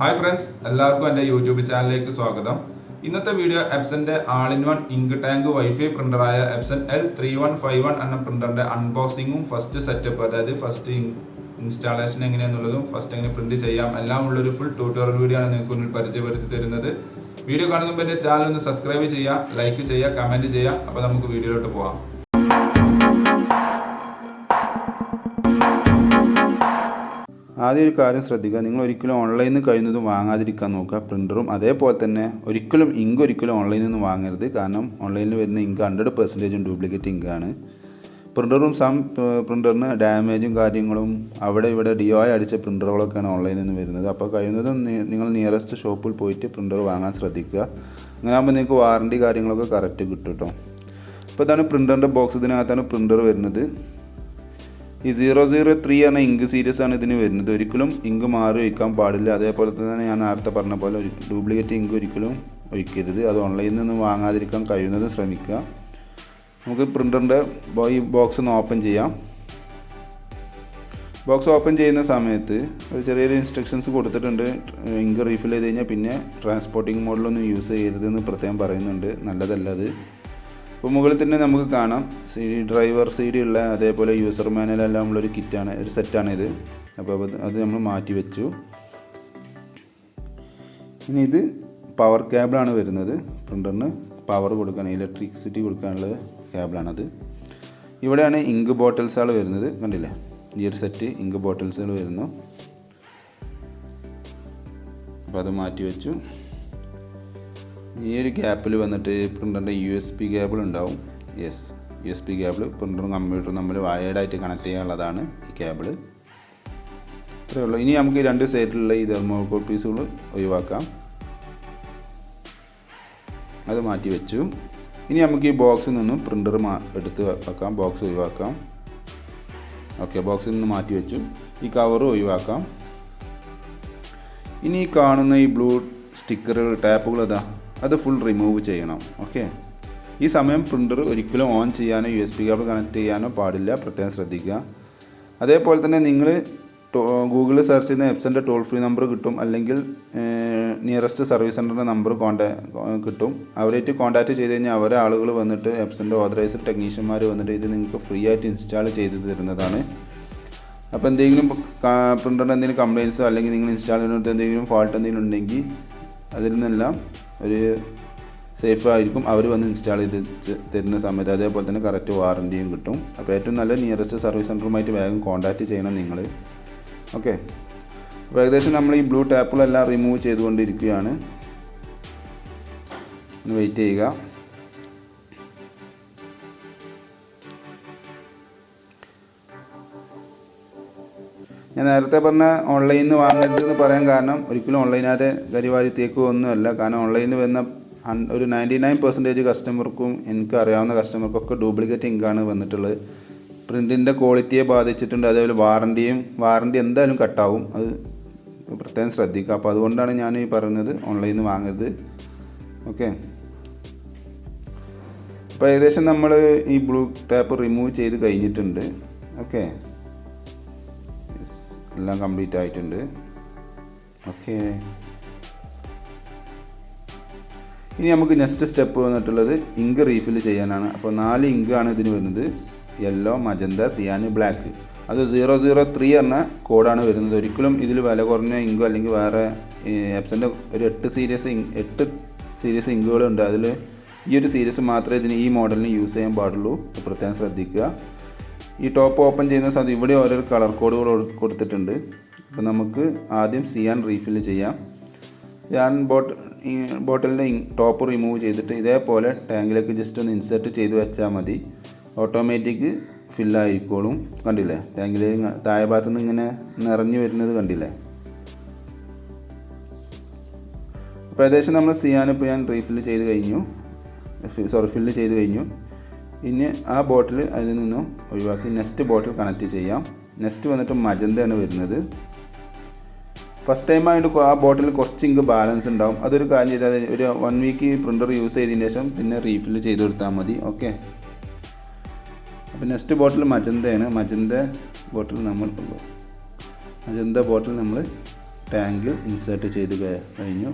Hi friends, എല്ലാവർക്കും എൻ്റെ YouTube ചാനലിലേക്ക് സ്വാഗതം. ഇന്നത്തെ വീഡിയോ എപ്സന്റെ ആൾ-ഇൻ-വൺ ഇങ്ക് ടാങ്ക് വൈഫൈ പ്രിന്ററായ എപ്സൺ L3151 എന്ന പ്രിന്ററിന്റെ അൺബോക്സിങ്ങും ഫസ്റ്റ് സെറ്റപ്പ്, അതായത് ഫസ്റ്റ് ഇൻസ്റ്റാളേഷൻ എങ്ങനെയാണെന്നുള്ളതും ഫസ്റ്റ് എങ്ങനെ പ്രിന്റ് ചെയ്യാം എല്ലാം ഉള്ളൊരു ഫുൾ ട്യൂട്ടോറിയൽ വീഡിയോ ആണ് നിങ്ങൾക്ക് മുന്നിൽ പരിചയപ്പെടുത്തി തരുന്നത്. വീഡിയോ കാണുന്ന മുമ്പ് എൻ്റെ ചാനൽ ഒന്ന് സബ്സ്ക്രൈബ് ചെയ്യുക, ലൈക്ക് ചെയ്യുക, കമൻറ്റ് ചെയ്യുക. അപ്പോൾ നമുക്ക് വീഡിയോയിലോട്ട് പോകാം. ആദ്യം ഒരു കാര്യം ശ്രദ്ധിക്കുക, നിങ്ങൾ ഒരിക്കലും ഓൺലൈനിൽ നിന്ന് കഴിയുന്നതും വാങ്ങാതിരിക്കാൻ നോക്കുക. പ്രിൻ്ററും അതേപോലെ തന്നെ ഒരിക്കലും ഓൺലൈനിൽ നിന്ന് വാങ്ങരുത്. കാരണം ഓൺലൈനിൽ വരുന്ന ഇങ്ക് 100% ഡ്യൂപ്ലിക്കേറ്റ് ഇങ്കാണ്. പ്രിൻ്ററും പ്രിൻ്ററിന് ഡാമേജും കാര്യങ്ങളും അവിടെ ഇവിടെ DOI അടിച്ച പ്രിൻ്ററുകളൊക്കെയാണ് ഓൺലൈനിൽ നിന്ന് വരുന്നത്. അപ്പോൾ കഴിയുന്നതും നിങ്ങൾ നിയറസ്റ്റ് ഷോപ്പിൽ പോയിട്ട് പ്രിൻ്റർ വാങ്ങാൻ ശ്രദ്ധിക്കുക. അങ്ങനെ ആകുമ്പോൾ നിങ്ങൾക്ക് വാറണ്ടി കാര്യങ്ങളൊക്കെ കറക്റ്റ് കിട്ടും കേട്ടോ. അപ്പോൾ ഇതാണ് പ്രിൻ്ററിൻ്റെ ബോക്സ്. ഇതിനകത്താണ് പ്രിൻ്റർ വരുന്നത്. ഈ 003 എന്ന ഇങ്ക് സീരീസ് ആണ് ഇതിന് വരുന്നത്. ഒരിക്കലും ഇങ്ക് മാറി ഒഴിക്കാൻ പാടില്ല. അതേപോലെ തന്നെ ഞാൻ നേരത്തെ പറഞ്ഞ പോലെ ഡ്യൂപ്ലിക്കേറ്റ് ഇങ്ക് ഒരിക്കലും ഒഴിക്കരുത്. അത് ഓൺലൈനിൽ നിന്ന് വാങ്ങാതിരിക്കാൻ കഴിയുന്നതും ശ്രമിക്കുക. നമുക്ക് പ്രിൻ്ററിൻ്റെ ഈ ബോക്സ് ഒന്ന് ഓപ്പൺ ചെയ്യാം. ബോക്സ് ഓപ്പൺ ചെയ്യുന്ന സമയത്ത് ഒരു ചെറിയൊരു ഇൻസ്ട്രക്ഷൻസ് കൊടുത്തിട്ടുണ്ട്. ഇങ്ക് റീഫിൽ ചെയ്ത് കഴിഞ്ഞാൽ പിന്നെ ട്രാൻസ്പോർട്ടിങ് മോഡിലൊന്നും യൂസ് ചെയ്യരുതെന്ന് പ്രത്യേകം പറയുന്നുണ്ട്. നല്ലതല്ല അത്. അപ്പോൾ മുകളിൽ തന്നെ നമുക്ക് കാണാം ഡ്രൈവർ CD ഉള്ള അതേപോലെ യൂസർ മാനുവൽ എല്ലാം ഉള്ളൊരു കിറ്റാണ്, ഒരു സെറ്റാണ് ഇത്. അപ്പോൾ അത് നമ്മൾ മാറ്റി വെച്ചു. ഇനി ഇത് പവർ കേബിളാണ് വരുന്നത്. പ്രിൻ്ററിന് പവർ കൊടുക്കാൻ, ഇലക്ട്രിസിറ്റി കൊടുക്കാനുള്ള കേബിളാണത്. ഇവിടെയാണ് ഇങ്ക് ബോട്ടിൽസുകൾ വരുന്നത്. കണ്ടില്ലേ, ഈ ഒരു സെറ്റ് ഇങ്ക് ബോട്ടിൽസുകൾ വരുന്നു. അപ്പോൾ അത് മാറ്റി വെച്ചു. ഈ ഒരു ഗ്യാപ്പിൽ വന്നിട്ട് പ്രിൻ്ററിൻ്റെ USB കേബിൾ ഉണ്ടാവും. USB കേബിൾ പ്രിൻ്ററും കമ്പ്യൂട്ടറും നമ്മൾ വയേർഡായിട്ട് കണക്ട് ചെയ്യാനുള്ളതാണ് ഈ കേബിൾ. ഇത്രയേ ഉള്ളൂ. ഇനി നമുക്ക് രണ്ട് സൈഡിലുള്ള ഈ തെർമോകോൾ പീസുകൾ ഒഴിവാക്കാം. അത് മാറ്റി വെച്ചു. ഇനി നമുക്ക് ഈ ബോക്സിൽ നിന്നും പ്രിൻ്റർ എടുത്ത് വെക്കാം. ബോക്സ് ഒഴിവാക്കാം. ഓക്കെ, ബോക്സിൽ നിന്ന് മാറ്റി വെച്ചു. ഈ കവർ ഒഴിവാക്കാം. ഇനി കാണുന്ന ഈ ബ്ലൂ സ്റ്റിക്കറുകൾ, ടാപ്പുകൾ അത് ഫുൾ റിമൂവ് ചെയ്യണം. ഓക്കെ, ഈ സമയം പ്രിൻ്റർ ഒരിക്കലും ഓൺ ചെയ്യാനോ USB കേബിൾ കണക്ട് ചെയ്യാനോ പാടില്ല. പ്രത്യേകം ശ്രദ്ധിക്കുക. അതേപോലെ തന്നെ നിങ്ങൾ ഗൂഗിളിൽ സെർച്ച് ചെയ്യുന്ന എപ്സൻ്റെ ടോൾ ഫ്രീ നമ്പർ കിട്ടും, അല്ലെങ്കിൽ നിയറസ്റ്റ് സർവീസ് സെൻ്ററിൻ്റെ നമ്പർ കിട്ടും. അവരായിട്ട് കോൺടാക്റ്റ് ചെയ്ത് കഴിഞ്ഞാൽ അവരെ ആളുകൾ വന്നിട്ട് എപ്സൻ്റെ ഓതറൈസ്ഡ് ടെക്നീഷ്യന്മാർ വന്നിട്ട് ഇത് നിങ്ങൾക്ക് ഫ്രീ ആയിട്ട് ഇൻസ്റ്റാൾ ചെയ്ത് തരുന്നതാണ്. അപ്പോൾ എന്തെങ്കിലും പ്രിൻ്ററിന് എന്തെങ്കിലും കംപ്ലയിൻസോ അല്ലെങ്കിൽ നിങ്ങൾ ഇൻസ്റ്റാൾ ചെയ്യുന്നത് എന്തെങ്കിലും ഫാൾട്ട് എന്തെങ്കിലും ഉണ്ടെങ്കിൽ അതിൽ നിന്നെല്ലാം ഒരു സേഫ് ആയിരിക്കും അവർ വന്ന് ഇൻസ്റ്റാൾ ചെയ്ത് തരുന്ന സമയത്ത്. അതേപോലെ തന്നെ കറക്റ്റ് വാറണ്ടിയും കിട്ടും. അപ്പോൾ ഏറ്റവും നല്ല നിയറസ്റ്റ് സർവീസ് സെൻ്ററുമായിട്ട് വേഗം കോൺടാക്റ്റ് ചെയ്യണം നിങ്ങൾ. ഓക്കെ, അപ്പോൾ ഏകദേശം നമ്മൾ ഈ ബ്ലൂ ടാപ്പുകളെല്ലാം റിമൂവ് ചെയ്തുകൊണ്ടിരിക്കുകയാണ്. വെയിറ്റ് ചെയ്യുക. ഞാൻ നേരത്തെ പറഞ്ഞ ഓൺലൈനിൽ നിന്ന് വാങ്ങരുതെന്ന് പറയാൻ കാരണം ഒരിക്കലും ഓൺലൈനാരെ കരിവാരി തേക്കുകയൊന്നുമല്ല. കാരണം ഓൺലൈനിൽ വരുന്ന ഒരു 99% കസ്റ്റമർക്കും, എനിക്ക് അറിയാവുന്ന കസ്റ്റമർക്കൊക്കെ ഡ്യൂപ്ലിക്കേറ്റ് ഇങ്കാണ് വന്നിട്ടുള്ളത്. പ്രിൻറ്റിൻ്റെ ക്വാളിറ്റിയെ ബാധിച്ചിട്ടുണ്ട്. അതേപോലെ വാറണ്ടി എന്തായാലും കട്ടാവും. അത് പ്രത്യേകം ശ്രദ്ധിക്കുക. അപ്പോൾ അതുകൊണ്ടാണ് ഞാൻ ഈ പറയുന്നത് ഓൺലൈനിൽ നിന്ന് വാങ്ങരുത്. ഓക്കെ, അപ്പോൾ ഏകദേശം നമ്മൾ ഈ ബ്ലൂ ടാപ്പ് റിമൂവ് ചെയ്ത് കഴിഞ്ഞിട്ടുണ്ട്. ഓക്കെ, എല്ലാം കംപ്ലീറ്റ് ആയിട്ടുണ്ട്. ഓക്കെ, ഇനി നമുക്ക് നെക്സ്റ്റ് സ്റ്റെപ്പ് വന്നിട്ടുള്ളത് ഇങ്ക് റീഫിൽ ചെയ്യാനാണ്. അപ്പോൾ 4 ഇങ്കാണ് ഇതിന് വരുന്നത്. യെല്ലോ, മജന്ത, സിയാൻ, ബ്ലാക്ക്. അത് 003 എന്ന കോഡാണ് വരുന്നത്. ഒരിക്കലും ഇതിൽ വില കുറഞ്ഞ ഇങ്കോ അല്ലെങ്കിൽ വേറെ എപ്സൻ്റെ ഒരു 8 സീരീസ് ഇങ്കുകളുണ്ട്. അതിൽ ഈ ഒരു സീരീസ് മാത്രമേ ഇതിന് ഈ മോഡലിന് യൂസ് ചെയ്യാൻ പാടുള്ളൂ. പ്രത്യേകം ശ്രദ്ധിക്കുക. ഈ ടോപ്പ് ഓപ്പൺ ചെയ്യുന്ന സമയത്ത് ഇവിടെ ഓരോ കളർ കോഡുകൾ കൊടുത്തിട്ടുണ്ട്. അപ്പോൾ നമുക്ക് ആദ്യം സിയാൻ റീഫിൽ ചെയ്യാം. ഞാൻ ബോട്ടിലിൻ്റെ ടോപ്പ് റിമൂവ് ചെയ്തിട്ട് ഇതേപോലെ ടാങ്കിലേക്ക് ജസ്റ്റ് ഒന്ന് ഇൻസേർട്ട് ചെയ്ത് വെച്ചാൽ മതി. ഓട്ടോമാറ്റിക് ഫില്ലായിരിക്കോളും. കണ്ടില്ലേ, ടാങ്കിൽ താഴെ ഭാഗത്തു നിന്ന് ഇങ്ങനെ നിറഞ്ഞു വരുന്നത് കണ്ടില്ലേ. അപ്പോൾ ഏകദേശം നമ്മൾ സിയാൻ ഇപ്പോൾ ഞാൻ ഫില്ല് ചെയ്ത് കഴിഞ്ഞു. ഇനി ആ ബോട്ടിൽ അതിൽ നിന്നും ഒഴിവാക്കി നെക്സ്റ്റ് ബോട്ടിൽ കണക്ട് ചെയ്യാം. നെക്സ്റ്റ് വന്നിട്ട് മജന്തയാണ് വരുന്നത്. ഫസ്റ്റ് ടൈം ആയിട്ട് ആ ബോട്ടിൽ കുറച്ച് ഇങ്ക് ബാലൻസ് ഉണ്ടാവും. അതൊരു കാര്യം ചെയ്താൽ ഒരു 1 വീക്ക് പ്രിൻ്റർ യൂസ് ചെയ്തതിന് ശേഷം പിന്നെ റീഫില്ല് ചെയ്ത് കൊടുത്താൽ മതി. ഓക്കെ, അപ്പോൾ നെക്സ്റ്റ് ബോട്ടിൽ മജന്തയാണ്. മജന്ത ബോട്ടിൽ നമ്മൾ ടാങ്കിൽ ഇൻസേർട്ട് ചെയ്ത് കഴിഞ്ഞു.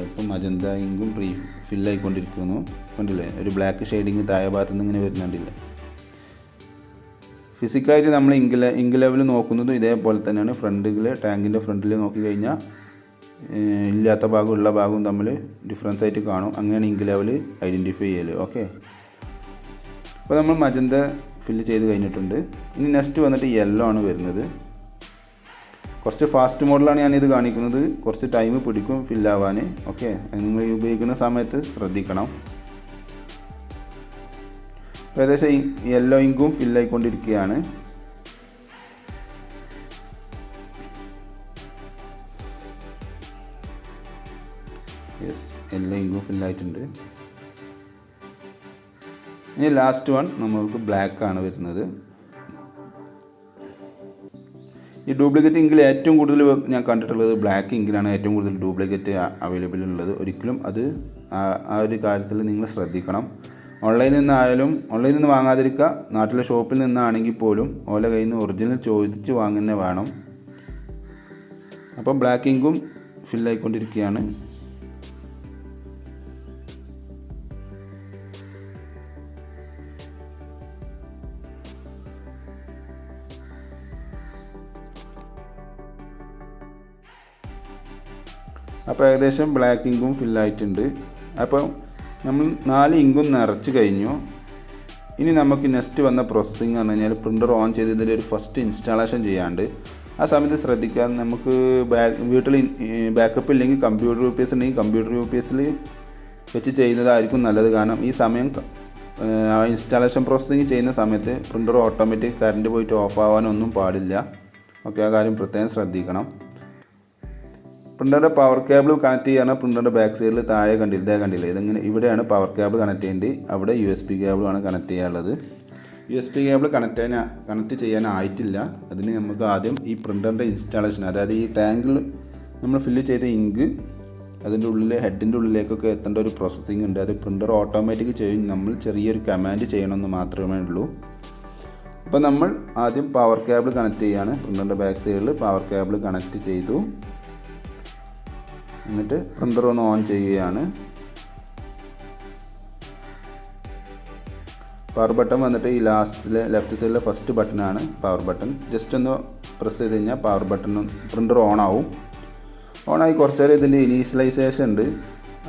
ഇപ്പം മജന്ത ഇങ്കും ഫില്ലായിക്കൊണ്ടിരിക്കുന്നു. കണ്ടില്ലേ, ഒരു ബ്ലാക്ക് ഷെയ്ഡിങ് താഴെ ഭാഗത്തു നിന്ന് ഇങ്ങനെ വരുന്നുണ്ടില്ലേ. ഫിസിക്കലായിട്ട് നമ്മൾ ഇങ്ക് ലെവൽ നോക്കുന്നതും ഇതേപോലെ തന്നെയാണ്. ടാങ്കിൻ്റെ ഫ്രണ്ടിൽ നോക്കിക്കഴിഞ്ഞാൽ ഇല്ലാത്ത ഭാഗവും ഉള്ള ഭാഗവും തമ്മിൽ ഡിഫറൻസ് ആയിട്ട് കാണും. അങ്ങനെയാണ് ഇങ്ക് ലെവൽ ഐഡൻറ്റിഫൈ ചെയ്യൽ. ഓക്കെ, അപ്പോൾ നമ്മൾ മജന്ത ഫില്ല് ചെയ്ത് കഴിഞ്ഞിട്ടുണ്ട്. ഇനി നെക്സ്റ്റ് വന്നിട്ട് യെല്ലോ ആണ് വരുന്നത്. കുറച്ച് ഫാസ്റ്റ് മോഡിലാണ് ഞാനിത് കാണിക്കുന്നത്. കുറച്ച് ടൈം പിടിക്കും ഫില്ലാവാൻ. ഓക്കെ, നിങ്ങൾ ഉപയോഗിക്കുന്ന സമയത്ത് ശ്രദ്ധിക്കണം. ഏകദേശം യെല്ലോ ഇങ്കും ഫില്ലായിക്കൊണ്ടിരിക്കുകയാണ്. യെസ്, യെല്ലോ ഇങ്കും ഫില്ലായിട്ടുണ്ട്. ഇനി ലാസ്റ്റ് വൺ നമുക്ക് ബ്ലാക്ക് ആണ് വരുന്നത്. ഈ ഡ്യൂപ്ലിക്കേറ്റ് ഇങ്കിൽ ഏറ്റവും കൂടുതൽ ഞാൻ കണ്ടിട്ടുള്ളത് ബ്ലാക്ക് ഇങ്കിലാണ് ഏറ്റവും കൂടുതൽ ഡ്യൂപ്ലിക്കേറ്റ് അവൈലബിൾ ഉള്ളത്. ഒരിക്കലും അത് ആ ഒരു കാര്യത്തിൽ നിങ്ങൾ ശ്രദ്ധിക്കണം. ഓൺലൈനിൽ നിന്ന് വാങ്ങാതിരിക്കുക. നാട്ടിലെ ഷോപ്പിൽ നിന്നാണെങ്കിൽ പോലും ഓല കയ്യിൽ നിന്ന് ഒറിജിനൽ ചോദിച്ച് വാങ്ങുന്നേ വേണം. അപ്പം ബ്ലാക്ക് ഇങ്കും ഫില്ലായിക്കൊണ്ടിരിക്കുകയാണ്. അപ്പോൾ ഏകദേശം ബ്ലാക്ക് ഇങ്കും ഫില്ലായിട്ടുണ്ട്. അപ്പം നമ്മൾ 4 ഇങ്കും നിറച്ച് കഴിഞ്ഞു. ഇനി നമുക്ക് നെക്സ്റ്റ് വന്ന പ്രോസസ്സിങ് എന്ന് പറഞ്ഞാൽ പ്രിൻ്റർ ഓൺ ചെയ്തതിൻ്റെ ഒരു ഫസ്റ്റ് ഇൻസ്റ്റാളേഷൻ ചെയ്യാണ്ട്. ആ സമയത്ത് ശ്രദ്ധിക്കാൻ നമുക്ക് വീട്ടിൽ ബാക്കപ്പ് ഇല്ലെങ്കിൽ കമ്പ്യൂട്ടർ UPS ഉണ്ടെങ്കിൽ കമ്പ്യൂട്ടർ UPSൽ വെച്ച് ചെയ്യുന്നതായിരിക്കും നല്ലത്. കാരണം ഈ സമയം ഇൻസ്റ്റാളേഷൻ പ്രോസസ്സിങ് ചെയ്യുന്ന സമയത്ത് പ്രിൻ്റർ ഓട്ടോമാറ്റിക് കറണ്ട് പോയിട്ട് ഓഫ് ആവാനൊന്നും പാടില്ല. ഓക്കെ, ആ കാര്യം പ്രത്യേകം ശ്രദ്ധിക്കണം. പ്രിൻ്ററിൻ്റെ പവർ കേബിൾ കണക്ട് ചെയ്യാൻ പ്രിൻ്ററിൻ്റെ ബാക്ക് സൈഡിൽ താഴെ കണ്ടില്ലേ ഇതിങ്ങനെ ഇവിടെയാണ് പവർ കേബിൾ കണക്ട് ചെയ്യേണ്ടത്. അവിടെ USB കേബിളാണ് കണക്ട് ചെയ്യാനുള്ളത്. USB കേബിൾ കണക്ട് ചെയ്യാനായിട്ടില്ല. അതിന് നമുക്ക് ആദ്യം ഈ പ്രിൻ്ററിൻ്റെ ഇൻസ്റ്റാളേഷൻ, അതായത് ഈ ടാങ്കിൽ നമ്മൾ ഫില്ല് ചെയ്ത ഇങ്ക് അതിൻ്റെ ഉള്ളിൽ ഹെഡിൻ്റെ ഉള്ളിലേക്കൊക്കെ എത്തേണ്ട ഒരു പ്രോസസ്സിങ് ഉണ്ട്. അത് പ്രിൻ്റർ ഓട്ടോമാറ്റിക് ചെയ്യും. നമ്മൾ ചെറിയൊരു കമാൻഡ് ചെയ്യണമെന്ന് മാത്രമേ ഉള്ളൂ. അപ്പോൾ നമ്മൾ ആദ്യം പവർ കേബിൾ കണക്ട് ചെയ്യുകയാണ്. പ്രിൻ്ററിൻ്റെ ബാക്ക് സൈഡിൽ പവർ കേബിൾ കണക്ട് ചെയ്തു. എന്നിട്ട് പ്രിൻ്റർ ഒന്ന് ഓൺ ചെയ്യുകയാണ്. പവർ ബട്ടൺ വന്നിട്ട് ഈ ലെഫ്റ്റ് സൈഡിലെ ഫസ്റ്റ് ബട്ടനാണ് പവർ ബട്ടൺ. ജസ്റ്റ് ഒന്ന് പ്രസ് ചെയ്ത് കഴിഞ്ഞാൽ പ്രിൻ്റർ ഓൺ ആവും. ഓണായി കുറച്ച് നേരം ഇതിൻ്റെ ഇനീഷ്യലൈസേഷൻ ഉണ്ട്.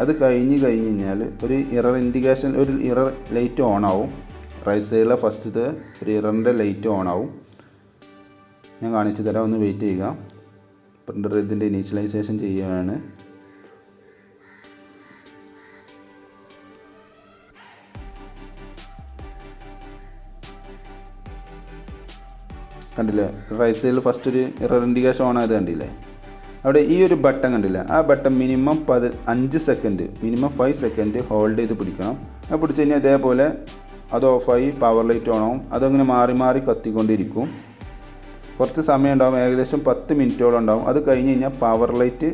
അത് കഴിഞ്ഞ് കഴിഞ്ഞാൽ ഒരു ഇറർ ഇൻഡിക്കേഷൻ, ഒരു ഇറർ ലൈറ്റ് ഓൺ ആവും. റൈറ്റ് സൈഡിലെ ഫസ്റ്റത്തെ ഒരു ഇററിൻ്റെ ലൈറ്റ് ഓൺ ആവും. ഞാൻ കാണിച്ചു തരാം, ഒന്ന് വെയിറ്റ് ചെയ്യുക. പ്രിൻ്റർ ഇതിൻ്റെ ഇനീഷ്യലൈസേഷൻ ചെയ്യുകയാണ്. കണ്ടില്ലേ, റൈറ്റ് സൈഡിൽ ഫസ്റ്റ് ഒരു എറർ ഇൻഡിക്കേഷൻ ഓൺ ആയത് കണ്ടില്ലേ. അവിടെ ഈ ഒരു ബട്ടൺ കണ്ടില്ലേ, ആ ബട്ടൺ മിനിമം 5 സെക്കൻഡ് ഹോൾഡ് ചെയ്ത് പിടിക്കണം. അത് പിടിച്ച് കഴിഞ്ഞാൽ ഇതേപോലെ അത് ഓഫായി പവർ ലൈറ്റ് ഓൺ ആവും. അതങ്ങനെ മാറി മാറി കത്തിക്കൊണ്ടിരിക്കും. കുറച്ച് സമയം ഉണ്ടാവും, ഏകദേശം 10 മിനിറ്റോളം ഉണ്ടാവും. അത് കഴിഞ്ഞ് കഴിഞ്ഞാൽ പവർ ലൈറ്റ്,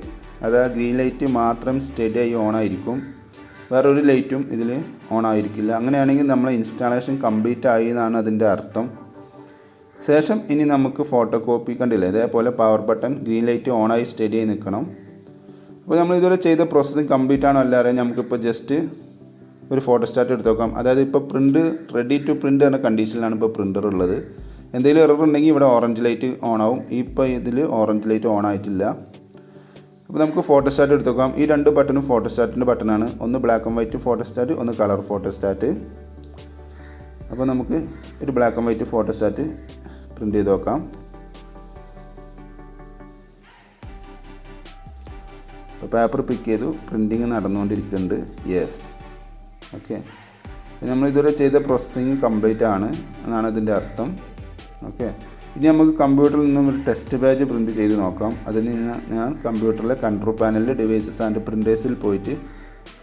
അതായത് ഗ്രീൻ ലൈറ്റ് മാത്രം സ്റ്റഡി ആയി ഓൺ ആയിരിക്കും. വേറൊരു ലൈറ്റും ഇതിൽ ഓൺ ആയിരിക്കില്ല. അങ്ങനെയാണെങ്കിൽ നമ്മളെ ഇൻസ്റ്റാളേഷൻ കംപ്ലീറ്റ് ആയി എന്നാണ് അതിൻ്റെ അർത്ഥം. ശേഷം ഇനി നമുക്ക് ഫോട്ടോ കോപ്പി കണ്ടില്ലേ, ഇതേപോലെ പവർ ബട്ടൺ ഗ്രീൻ ലൈറ്റ് ഓണായി സ്റ്റഡി ആയി നിൽക്കണം. അപ്പോൾ നമ്മൾ ഇതുവരെ ചെയ്ത പ്രോസസ്സിങ് കംപ്ലീറ്റ് ആണോ അല്ലാതെ നമുക്കിപ്പോൾ ജസ്റ്റ് ഒരു ഫോട്ടോസ്റ്റാറ്റ് എടുത്ത് നോക്കാം. അതായത് ഇപ്പോൾ റെഡി ടു പ്രിൻ്റ് എന്ന കണ്ടീഷനിലാണ് ഇപ്പോൾ പ്രിൻ്റർ ഉള്ളത്. എന്തെങ്കിലും എറർ ഉണ്ടെങ്കിൽ ഇവിടെ ഓറഞ്ച് ലൈറ്റ് ഓൺ ആവും. ഇപ്പോൾ ഇതിൽ ഓറഞ്ച് ലൈറ്റ് ഓൺ ആയിട്ടില്ല. അപ്പോൾ നമുക്ക് ഫോട്ടോസ്റ്റാറ്റ് എടുത്ത് നോക്കാം. ഈ 2 ബട്ടണും ഫോട്ടോസ്റ്റാറ്റിൻ്റെ ബട്ടണാണ്. ഒന്ന് ബ്ലാക്ക് ആൻഡ് വൈറ്റ് ഫോട്ടോസ്റ്റാറ്റ്, ഒന്ന് കളർ ഫോട്ടോസ്റ്റാറ്റ്. അപ്പോൾ നമുക്ക് ഒരു black and white photostat print ചെയ്ത് നോക്കാം. അപ്പോൾ പേപ്പർ പിക്ക് ചെയ്തു, പ്രിൻറ്റിങ് നടന്നുകൊണ്ടിരിക്കുന്നുണ്ട്. Yes, okay. നമ്മൾ ഇതുവരെ ചെയ്ത പ്രോസസ്സിങ് കംപ്ലീറ്റ് ആണ് എന്നാണ് ഇതിൻ്റെ അർത്ഥം. ഓക്കെ, ഇനി നമുക്ക് കമ്പ്യൂട്ടറിൽ നിന്നും ഒരു ടെസ്റ്റ് പേജ് പ്രിൻറ്റ് ചെയ്ത് നോക്കാം. അതിന് ഞാൻ കമ്പ്യൂട്ടറിലെ കൺട്രോൾ പാനലിൽ ഡിവൈസസ് ആൻഡ് പ്രിൻറ്റേഴ്സിൽ പോയിട്ട്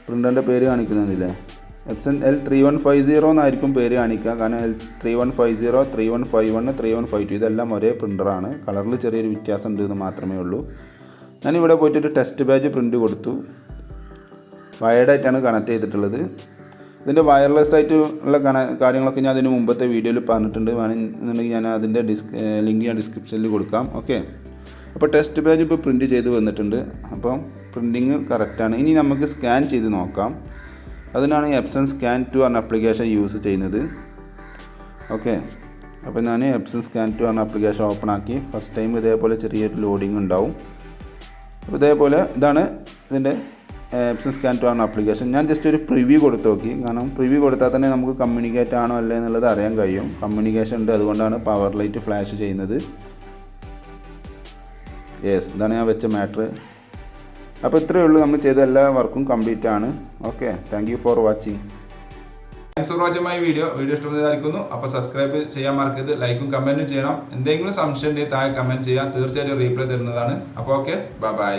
പ്രിൻ്ററിൻ്റെ പേര് കാണിക്കുന്നില്ലേ, Epson L3150 എന്നായിരിക്കും പേര് കാണിക്കുക. കാരണം L3150, 3151, 3152 ഇതെല്ലാം ഒരേ പ്രിൻ്ററാണ്. കളറിൽ ചെറിയൊരു വ്യത്യാസം ഉണ്ട് എന്ന് മാത്രമേ ഉള്ളൂ. ഞാനിവിടെ പോയിട്ടൊരു ടെസ്റ്റ് പേജ് പ്രിൻ്റ് കൊടുത്തു. വയർഡായിട്ടാണ് കണക്ട് ചെയ്തിട്ടുള്ളത്. ഇതിൻ്റെ വയർലെസ് ആയിട്ട് ഉള്ള കാര്യങ്ങളൊക്കെ ഞാൻ അതിന് മുമ്പത്തെ വീഡിയോയിൽ പറഞ്ഞിട്ടുണ്ട്. വേണമെന്നുണ്ടെങ്കിൽ ഞാൻ അതിൻ്റെ ലിങ്ക് ഞാൻ ഡിസ്ക്രിപ്ഷനിൽ കൊടുക്കാം. ഓക്കെ, അപ്പോൾ ടെസ്റ്റ് പേജ് ഇപ്പോൾ പ്രിൻറ്റ് ചെയ്ത് വന്നിട്ടുണ്ട്. അപ്പം പ്രിൻറ്റിങ് കറക്റ്റാണ്. ഇനി നമുക്ക് സ്കാൻ ചെയ്ത് നോക്കാം. അതിനാണ് എപ്സൺ സ്കാൻ ടു എന്ന ആപ്ലിക്കേഷൻ യൂസ് ചെയ്യുന്നത്. ഓക്കെ, അപ്പോൾ ഞാൻ എപ്സൺ സ്കാൻ ടു എന്ന ആപ്ലിക്കേഷൻ ഓപ്പൺ ആക്കി. ഫസ്റ്റ് ടൈം ഇതേപോലെ ചെറിയൊരു ലോഡിങ് ഉണ്ടാവും. അപ്പോൾ ഇതേപോലെ ഇതാണ് ഇതിൻ്റെ എപ്സൺ സ്കാൻ ടു എന്ന ആപ്ലിക്കേഷൻ. ഞാൻ ജസ്റ്റ് ഒരു പ്രിവ്യൂ കൊടുത്ത് നോക്കി. കാരണം പ്രിവ്യൂ കൊടുത്താൽ തന്നെ നമുക്ക് കമ്മ്യൂണിക്കേറ്റ് ആണോ അല്ലേ എന്നുള്ളത് അറിയാൻ കഴിയും. കമ്മ്യൂണിക്കേഷൻ ഉണ്ട്, അതുകൊണ്ടാണ് പവർ ലൈറ്റ് ഫ്ലാഷ് ചെയ്യുന്നത്. യെസ്, ഇതാണ് ഞാൻ വെച്ച മാറ്റർ. അപ്പോൾ ഇത്രയേ ഉള്ളൂ, നമ്മൾ ചെയ്ത എല്ലാ വർക്കും കംപ്ലീറ്റ് ആണ്. Okay, thank you for watching. Thanks for watching my video ഇഷ്ടപ്പെട്ടായിരിക്കുന്നു. അപ്പോൾ സബ്സ്ക്രൈബ് ചെയ്യാൻ മറക്കരുത്, ലൈക്കും കമൻറ്റും ചെയ്യണം. എന്തെങ്കിലും സംശയം ഉണ്ടെങ്കിൽ താഴെ കമൻറ്റ് ചെയ്യാം, തീർച്ചയായിട്ടും റീപ്ലൈ തരുന്നതാണ്. അപ്പോൾ ഓക്കെ, ബൈ.